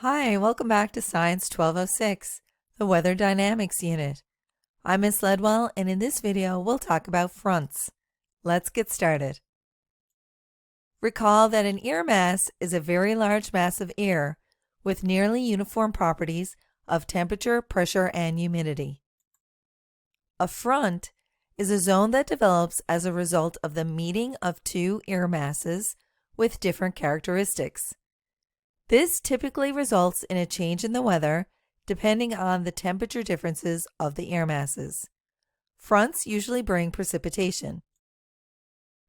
Hi, welcome back to Science 1206, the Weather Dynamics Unit. I'm Ms. Ledwell, and in this video, we'll talk about fronts. Let's get started. Recall that an air mass is a very large mass of air with nearly uniform properties of temperature, pressure, and humidity. A front is a zone that develops as a result of the meeting of two air masses with different characteristics. This typically results in a change in the weather depending on the temperature differences of the air masses. Fronts usually bring precipitation.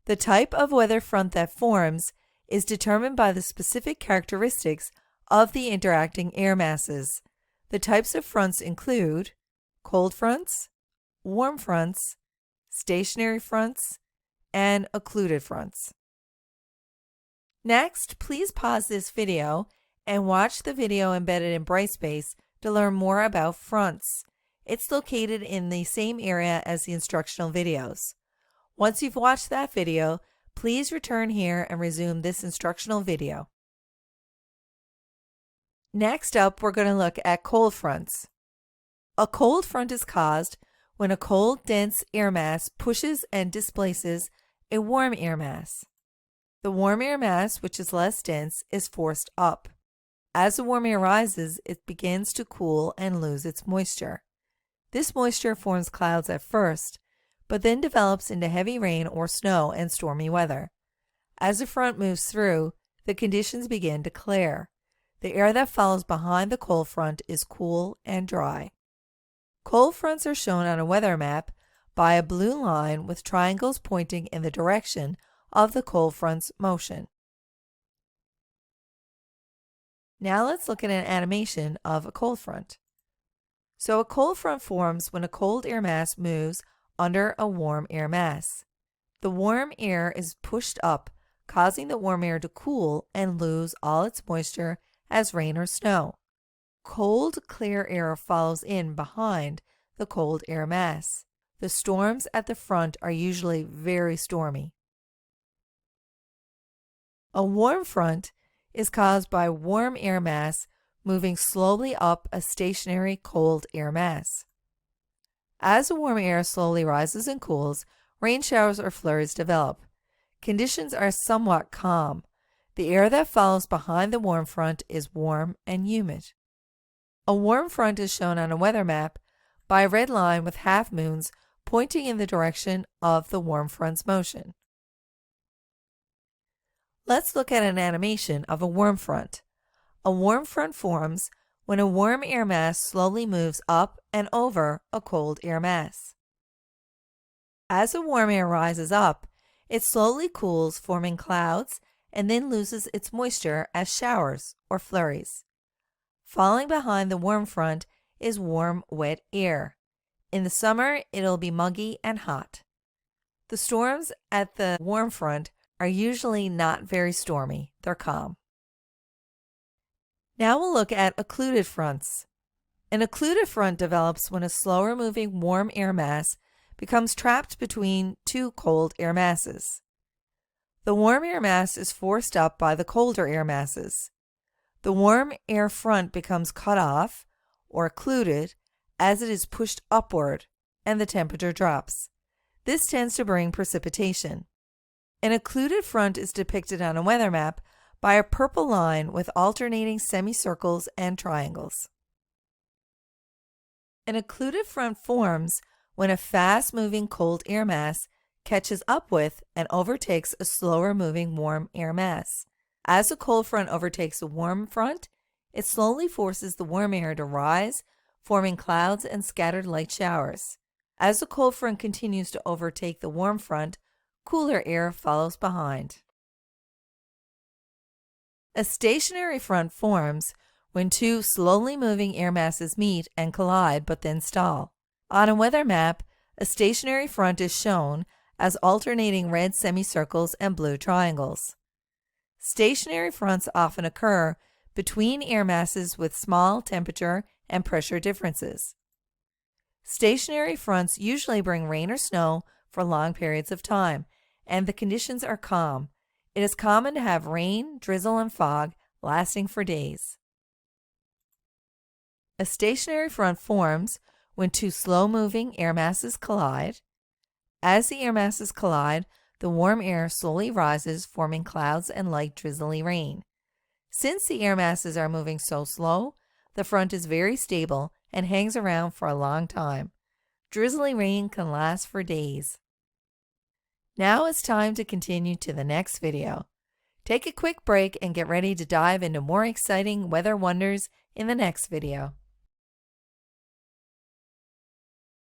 The type of weather front that forms is determined by the specific characteristics of the interacting air masses. The types of fronts include cold fronts, warm fronts, stationary fronts, and occluded fronts. Next, please pause this video and watch the video embedded in Brightspace to learn more about fronts. It's located in the same area as the instructional videos. Once you've watched that video, please return here and resume this instructional video. Next up, we're going to look at cold fronts. A cold front is caused when a cold, dense air mass pushes and displaces a warm air mass. The warm air mass, which is less dense, is forced up. As the warm air rises, it begins to cool and lose its moisture. This moisture forms clouds at first, but then develops into heavy rain or snow and stormy weather. As the front moves through, the conditions begin to clear. The air that follows behind the cold front is cool and dry. Cold fronts are shown on a weather map by a blue line with triangles pointing in the direction of the cold front's motion. Now let's look at an animation of a cold front. So a cold front forms when a cold air mass moves under a warm air mass. The warm air is pushed up, causing the warm air to cool and lose all its moisture as rain or snow. Cold, clear air follows in behind the cold air mass. The storms at the front are usually very stormy. A warm front is caused by warm air mass moving slowly up a stationary cold air mass. As the warm air slowly rises and cools, rain showers or flurries develop. Conditions are somewhat calm. The air that follows behind the warm front is warm and humid. A warm front is shown on a weather map by a red line with half moons pointing in the direction of the warm front's motion. Let's look at an animation of a warm front. A warm front forms when a warm air mass slowly moves up and over a cold air mass. As the warm air rises up, it slowly cools, forming clouds, and then loses its moisture as showers or flurries. Falling behind the warm front is warm, wet air. In the summer, it'll be muggy and hot. The storms at the warm front are usually not very stormy. They're calm. Now we'll look at occluded fronts. An occluded front develops when a slower moving warm air mass becomes trapped between two cold air masses. The warm air mass is forced up by the colder air masses. The warm air front becomes cut off or occluded as it is pushed upward and the temperature drops. This tends to bring precipitation. An occluded front is depicted on a weather map by a purple line with alternating semicircles and triangles. An occluded front forms when a fast-moving cold air mass catches up with and overtakes a slower-moving warm air mass. As the cold front overtakes the warm front, it slowly forces the warm air to rise, forming clouds and scattered light showers. As the cold front continues to overtake the warm front, cooler air follows behind. A stationary front forms when two slowly moving air masses meet and collide but then stall. On a weather map, a stationary front is shown as alternating red semicircles and blue triangles. Stationary fronts often occur between air masses with small temperature and pressure differences. Stationary fronts usually bring rain or snow for long periods of time, and the conditions are calm. It is common to have rain, drizzle, and fog lasting for days. A stationary front forms when two slow-moving air masses collide. As the air masses collide, the warm air slowly rises, forming clouds and light drizzly rain. Since the air masses are moving so slow, the front is very stable and hangs around for a long time. Drizzly rain can last for days. Now it's time to continue to the next video. Take a quick break and get ready to dive into more exciting weather wonders in the next video.